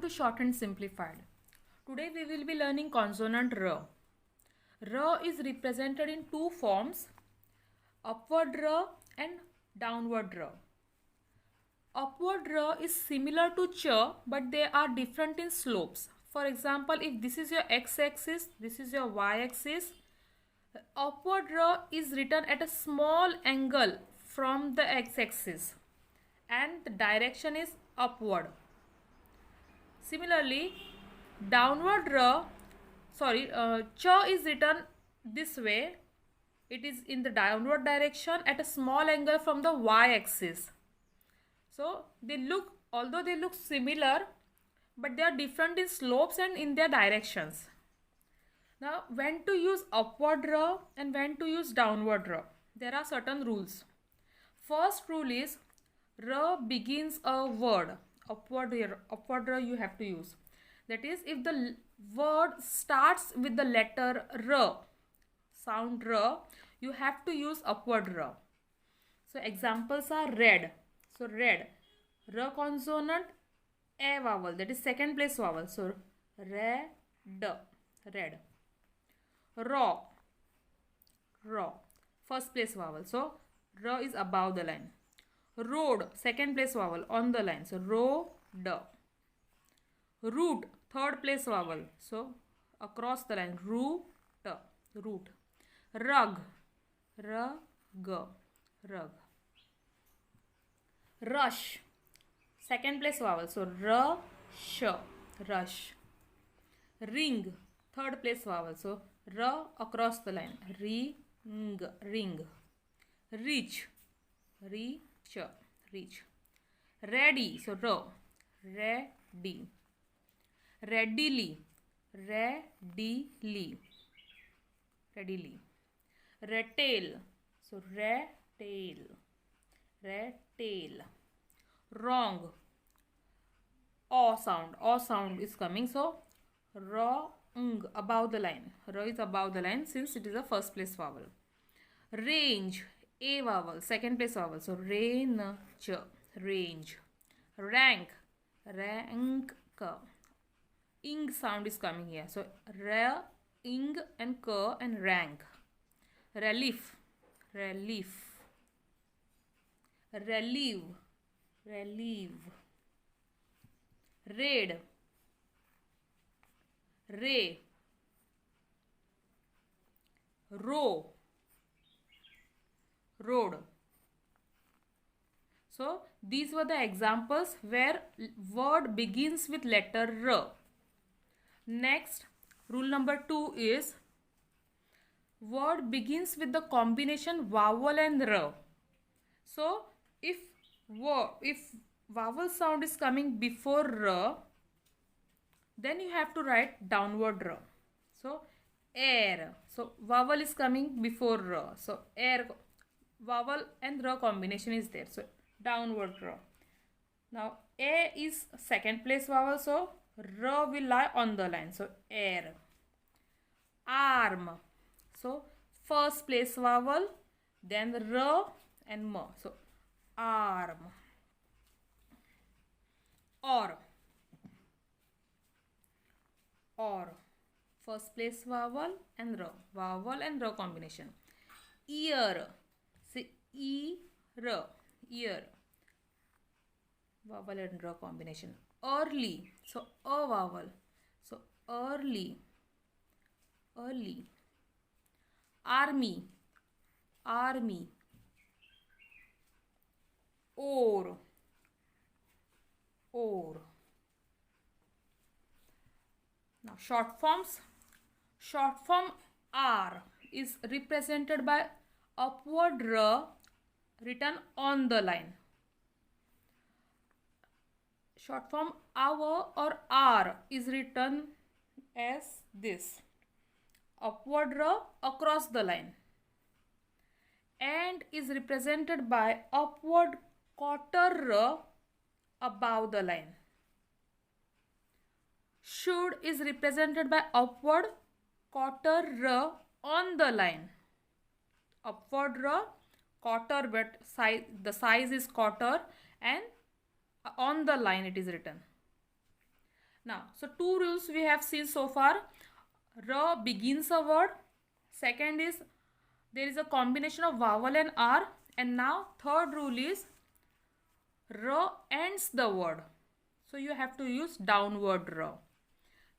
to Shorthand Simplified. Today we will be learning consonant R. R is represented in two forms, upward R and downward R. Upward R is similar to ch, but they are different in slopes. For example, if this is your x-axis, this is your y-axis, upward R is written at a small angle from the x-axis and the direction is upward. Similarly, downward cha is written this way. It is in the downward direction at a small angle from the y-axis. So although they look similar, but they are different in slopes and in their directions. Now, when to use upward ra and when to use downward ra? There are certain rules. First rule is ra begins a word. Upward ra you have to use. That is, if the word starts with the letter ra, sound ra, you have to use upward ra. So examples are red. So red, ra consonant, a vowel, that is second place vowel. So red, red. Raw, first place vowel. So ra is above the line. Road, second place vowel, on the line. So road. Root, third place vowel. So across the line. Root. Rug, rug. Rush, second place vowel. So rush. Ring, third place vowel. So ra across the line. Ring. Reach. Ready. So ra. Ready. Readily. Retail. So retail. Wrong. O sound is coming. So wrong, above the line. Ra is above the line since it is a first place vowel. Range, a vowel, second place vowel. So range. Rank. Ing sound is coming here. So ing and k and rank. Relief. Relieve. Raid. Ray. Row. Road. So these were the examples where word begins with letter R. Next, rule number 2 is word begins with the combination vowel and R. So if vowel sound is coming before R, then you have to write downward R. So air. So vowel is coming before R. So air, vowel and R combination is there. So downward R. Now A is second place vowel. So R will lie on the line. So air. Arm. So first place vowel, then R and M. So arm. Or first place vowel and R. Vowel and R combination. Ear. See, ear. Vowel and R combination. Early. So a vowel. So early. Army. Or. Now short forms. Short form R is represented by upward R written on the line. Short form our or R is written as this. Upward R across the line. And is represented by upward quarter R above the line. Should is represented by upward quarter R on the line. Upward R, quarter, but the size is quarter and on the line it is written. Now, so two rules we have seen so far. R begins a word. Second is there is a combination of vowel and R. And now third rule is R ends the word. So you have to use downward R.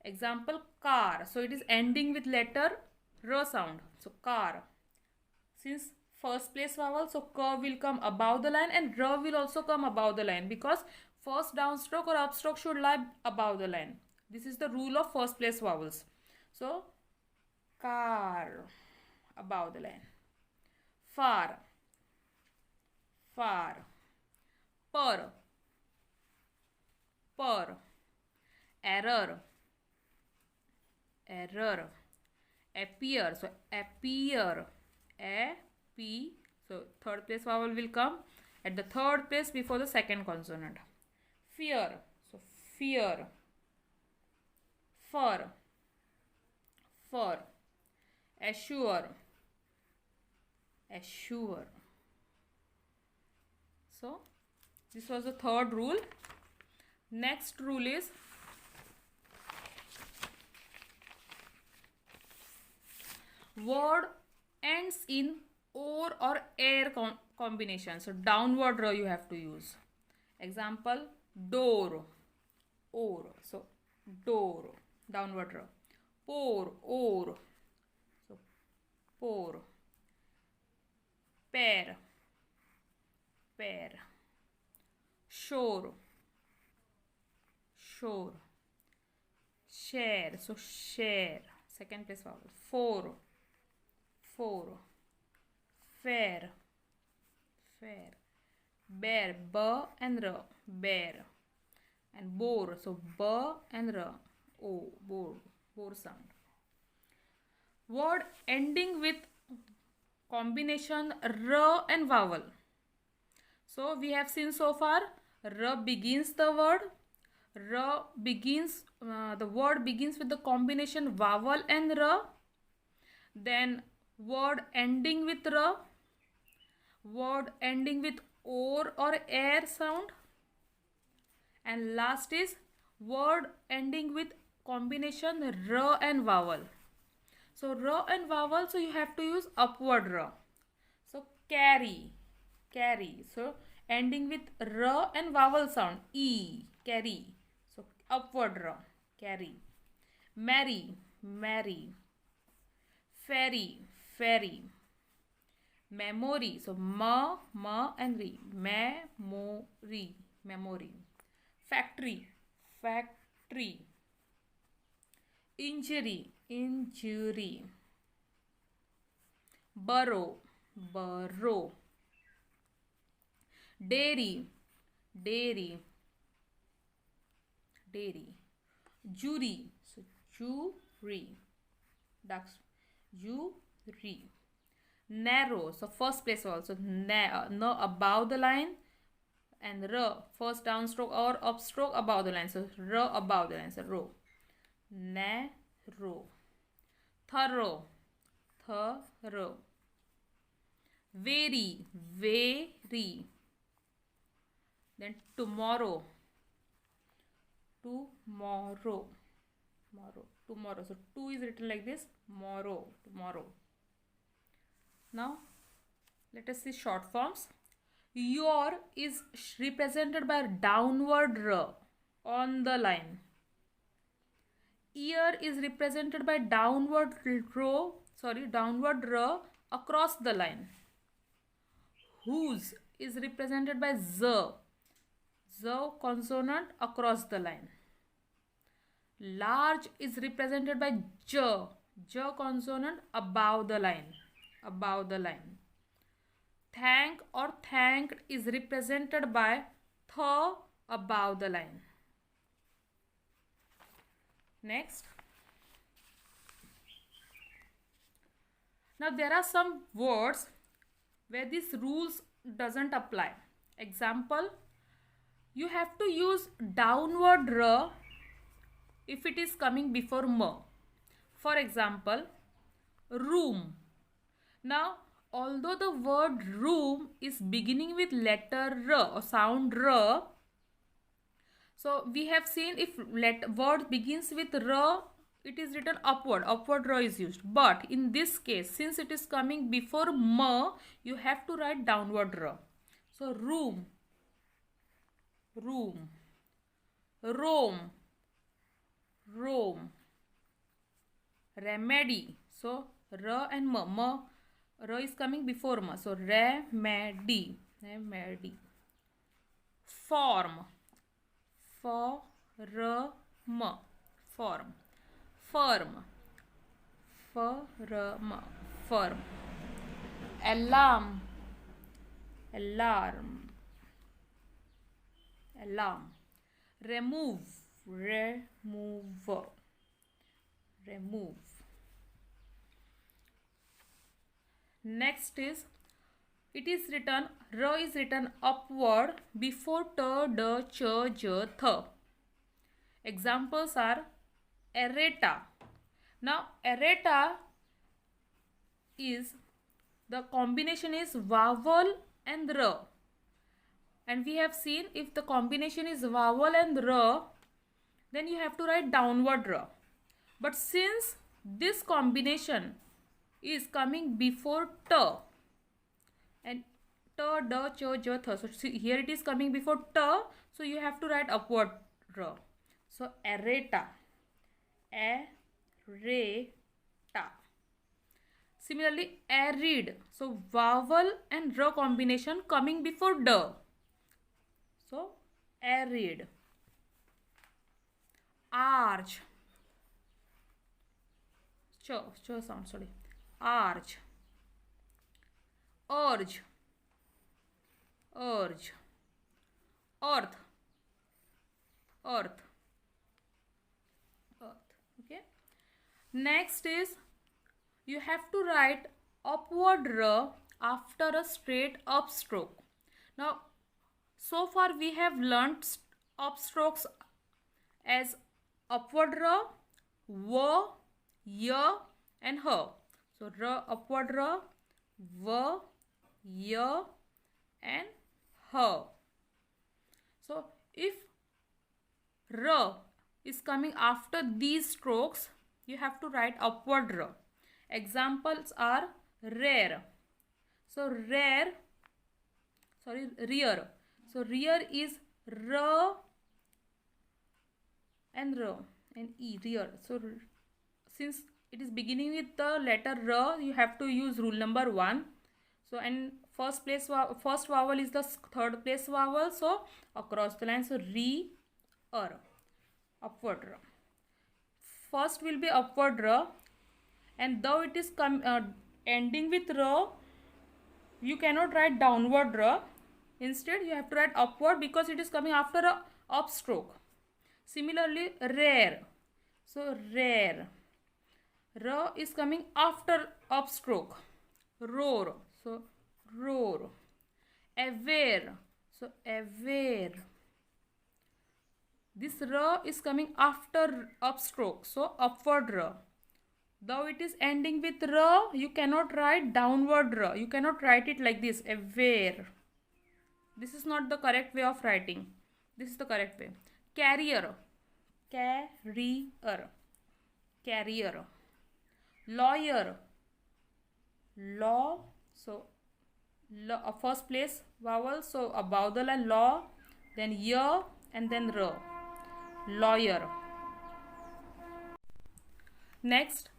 Example, car. So it is ending with letter R sound. So car. Since first place vowel, so K will come above the line and R will also come above the line, because first downstroke or upstroke should lie above the line. This is the rule of first place vowels. So car, above the line. Far, far. Per, per. Error, error. Appear, so appear. A-P. So third place vowel will come at the third place before the second consonant. Fear, so fear. Fur, fur. Assure, assure. So this was the third rule. Next rule is word ends in or air combination. So downward R you have to use. Example, door, or. So door, downward R. Pour, or. So pour. Pair, pair. Shore, shore. Share, so share. Second place vowel. Four, four. Fair, fair. Bear, B and R, bear. And bore, so B and R, O, bore, bore sound. Word ending with combination R and vowel. So we have seen so far, R begins the word. R begins, the word begins with the combination vowel and R. Then word ending with R. Word ending with or air sound. And last is word ending with combination R and vowel. So R and vowel, so you have to use upward R. So carry, carry. So ending with R and vowel sound. E, carry. So upward R, carry. Marry, marry. Ferry, ferry. Memory, so ma and re. Memory, memory. Factory, factory. Injury, injury. Burrow, burrow. Dairy, dairy. Dairy. Jury, so jury. Ducks, jury. Narrow, so first place also. No above the line, and R, first downstroke or upstroke above the line. So R above the line, so row. Narrow. Thorough, thorough. Very, very. Then tomorrow, tomorrow, tomorrow, tomorrow. So two is written like this, tomorrow, tomorrow. Now let us see short forms. Your is represented by downward R on the line. Ear is represented by downward R across the line. Whose is represented by Z consonant across the line. Large is represented by J consonant above the line. Above the line. Thank or thanked is represented by Th above the line. Next. Now there are some words where these rules doesn't apply. Example, you have to use downward R if it is coming before M. For example, room. Now, although the word room is beginning with letter R or sound R, So we have seen if word begins with r, it is written upward. Upward r is used. But in this case, since it is coming before m, you have to write downward r. So room, room, roam, roam, remedy. So r and m, r is coming before m. So remedy, remedy. Form, form, form, firm, firm, firm. Alarm, alarm, alarm. Remove, remove, remove. Next is, it is written, r is written upward before t, d, ch, j, th. Examples are errata. Now errata is, the combination is vowel and r. And we have seen if the combination is vowel and r, then you have to write downward r. But since this combination is coming before t, and t, d, ch, j, th. So see, here it is coming before t, so you have to write upward r. So errata, errata. Similarly, arid. So vowel and r combination coming before d. So arid. Arch. Ch sound, sorry. Arch. Urge, urge. Earth, earth, earth. Okay. Next is, you have to write upward r after a straight upstroke. Now, so far we have learnt upstrokes as upward r, w, y, and h. So r, upward r, v, y, and h. So if r is coming after these strokes, you have to write upward r. Examples are rare. So rare, sorry, rear. So rear is r and r and e, rear. So since it is beginning with the letter r, you have to use rule number 1. So and first vowel is the third place vowel. So across the line, so re, upward r. First will be upward r, and though it is ending with r, you cannot write downward r. Instead, you have to write upward because it is coming after a upstroke. Similarly, rare. So rare. R is coming after upstroke. Roar. So roar. Aware. So aware. This r is coming after upstroke. So upward r. Though it is ending with r, you cannot write downward r. You cannot write it like this. Aware. This is not the correct way of writing. This is the correct way. Carrier. Carrier. Carrier. Lawyer. Law. So first place vowel. So above the line law, then y, and then r. Lawyer. Next,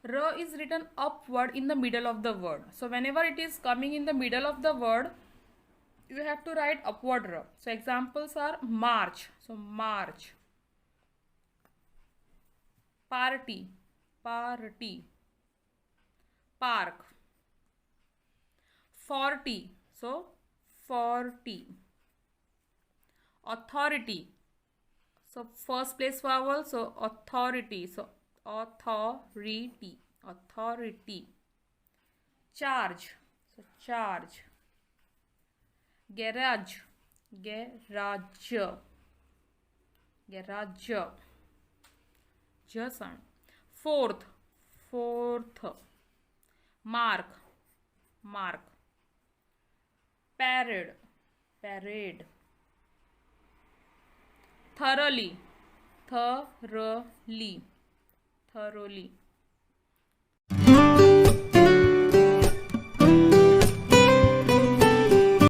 r is written upward in the middle of the word. So whenever it is coming in the middle of the word, you have to write upward r. So examples are march. So march. Party. Party. Park. 40. So 40. Authority. So first place vowel. So authority. So authority. Authority. Charge. So charge. Garage. Garage. Garage. Just sound. Fourth. Fourth. Mark. Mark. Parade. Parade. thoroughly, thoroughly, thoroughly.